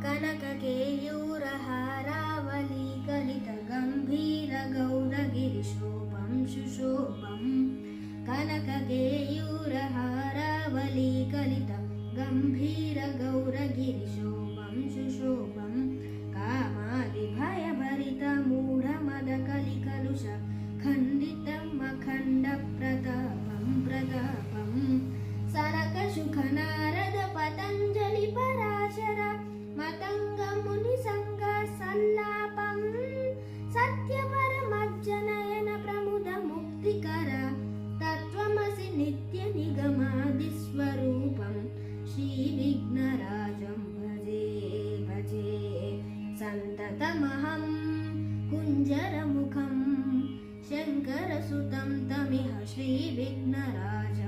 कनककेयूरहारावली कलितगम्भीरगौरगिरिशोभं शुशोभम् कनककेयूरहारावली कलितगम्भीरगौरगिरिशोभं शुशोभम् कामादिभयभरितमूढमदकलिकलुष खण्डितम् अखण्डप्रतापं प्रतापम् सनकशुखनारद पतञ्जलि पराशर मतङ्ग मुनिसङ्ग सल्लापं सत्यपरमज्जनयन प्रमुद मुक्तिकर तत्त्वमसि नित्यनिगमादिस्वरूपं श्रीविघ्नराजं भजे भजे सन्ततमहं कुञ्जरमुखं शङ्करसुतं तमिह श्रीविघ्नराज